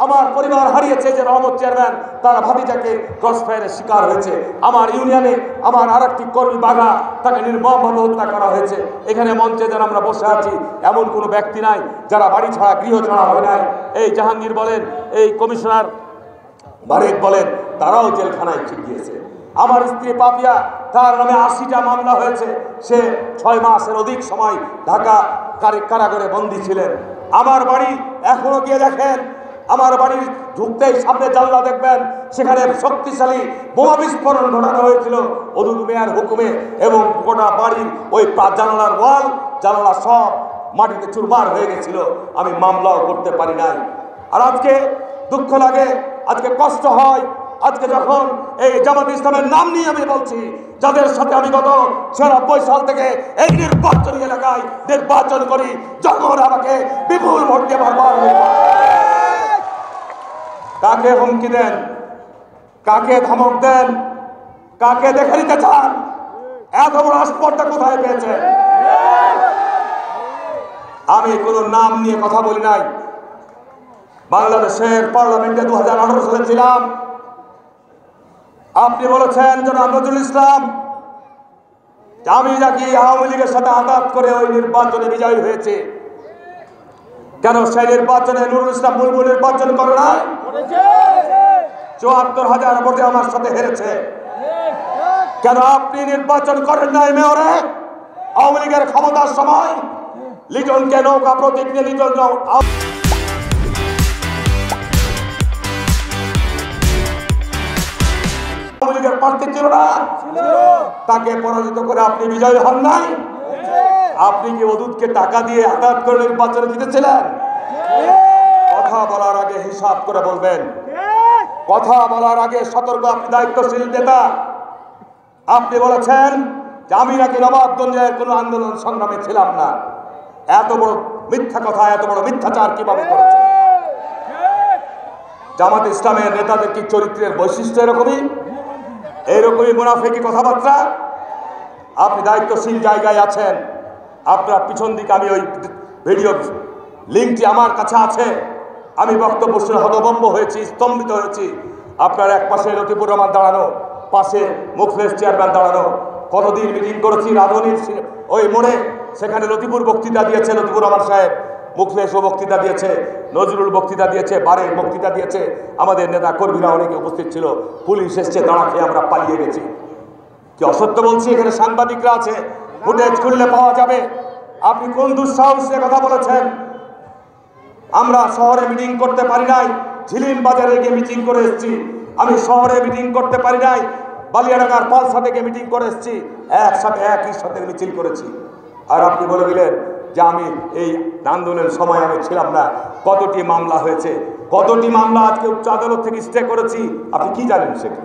আমার পরিবার হারিয়েছে যে রহমত চেয়ারম্যান, তার ভাতিজাকে ক্রসফায়ারের শিকার হয়েছে। আমার ইউনিয়নে আমার আরেকটি কর্মী বাঘা, তাকে নির্মমভাবে হত্যা করা হয়েছে। এখানে মঞ্চে যারা আমরা বসে আছি এমন কোনো ব্যক্তি নাই যারা বাড়ি ছাড়া গৃহ ছাড়া হয় নাই। এই জাহাঙ্গীর বলেন, এই কমিশনার বারেক বলেন, তারাও জেলখানায় গিয়েছে। আমার স্ত্রী পাপিয়া, তার নামে 80টা মামলা হয়েছে। সে 6 মাসের অধিক সময় ঢাকা কারাগারে বন্দী ছিলেন। আমার বাড়ি এখনো গিয়ে দেখেন, আমার বাড়ির ঢুকতেই সামনে জানলা দেখবেন, সেখানে শক্তিশালী বোমা বিস্ফোরণ ঘটানো হয়েছিল অদুল মিয়ার হুকুমে, এবং গোটা বাড়ির ওই জানালার ওয়াল জানালা সব মাটিতে চুরমার হয়ে গেছিল। আমি মামলাও করতে পারি নাই। আর আজকে দুঃখ লাগে, আজকে কষ্ট হয়, আজকে যখন এই জামাত ইসলামের নাম নিয়ে আমি বলছি, যাদের সাথে আমি গত 96 সাল থেকে এই নির্বাচনী এলাকায় নির্বাচন করি, যখন আমাকে বিপুল ভোট দিয়ে বারবার কাকে হুমকি দেন, কাকে ধমক দেন, কাকে দেখে নিতে চান? এত বড় আসপর্দা কোথায় পেয়েছে? আমি কোনো নাম নিয়ে কথা বলি নাই। বাংলাদেশের পার্লামেন্টে 2018 সালে ছিলাম। আপনি বলেছেন জনাব নজরুল ইসলাম, আমি নাকি আওয়ামী লীগের সাথে আঘাত করে ওই নির্বাচনে বিজয়ী হয়েছে। কেন সেই নির্বাচনে নুরুল ইসলাম বুলবুল নির্বাচন করে নাই? 74,000 ভোটে আমার সাথে হেরেছে। কেন আপনি নির্বাচন করেন নাই মেয়রে? আওয়ামী লীগের ক্ষমতার সময় লিটনকে নৌকা প্রতীক নিয়ে লিটন প্রার্থী ছিল না, তাকে পরাজিত করে আপনি বিজয়ী হন নাই। আপনি কি ওদুদকে টাকা দিয়ে আঘাত করে নির্বাচনে জিতেছিলেন? কথা বলার আগে হিসাব করে বলবেন, কথা বলার আগে সতর্ক। আপনি দায়িত্বশীল নেতা। আপনি বলেছেন যে আমি নাকি নবাবগঞ্জের কোনো আন্দোলন সংগ্রামে ছিলাম না। এত বড় মিথ্যা কথা, এত বড় মিথ্যাচার কিভাবে করেছেন? জামাত ইসলামের নেতাদের কি চরিত্রের বৈশিষ্ট্য এরকমই মুনাফিকি কথাবার্তা? আপনি দায়িত্বশীল জায়গায় আছেন। আপনার পিছন দিকে আমি ওই ভিডিও লিঙ্কটি আমার কাছে আছে। আমি বক্তব্য শুনে হতভম্ব হয়েছি, স্তম্ভিত হয়েছি। আপনার এক পাশে লতিফুর রহমান দাঁড়ানো, পাশে মুখলেস চেয়ারম্যান দাঁড়ানো। কতদিন মিটিং করেছি রাধুনির ওই মোড়ে, সেখানে লতিফুর বক্তৃতা দিয়েছে, লতিফুর রহমান সাহেব, মুখলেসও বক্তৃতা দিয়েছে, নজরুল বক্তৃতা দিয়েছে, বারে বক্তৃতা দিয়েছে, আমাদের নেতা কর্মীরা অনেকে উপস্থিত ছিল। পুলিশ এসছে, দাঁড়া খেয়ে আমরা পালিয়ে গেছি। কি অসত্য বলছি? এখানে সাংবাদিকরা আছে, ফুটেজ খুললে পাওয়া যাবে। আপনি কোন দুঃসাহস নিয়ে কথা বলেছেন? আমরা শহরে মিটিং করতে পারি নাই, ঝিলিম বাজারে গিয়ে মিটিং করে এসেছি। আমি শহরে মিটিং করতে পারি নাই, বালিয়াডাঙ্গার পালসা থেকে মিটিং করে এসেছি, একই সাথে মিছিল করেছি। আর আপনি বলে দিলেন যে আমি এই আন্দোলনের সময় আমি ছিলাম না। কতটি মামলা হয়েছে, কতটি মামলা আজকে উচ্চ আদালত থেকে স্টে করেছি, আপনি কি জানেন সেটা?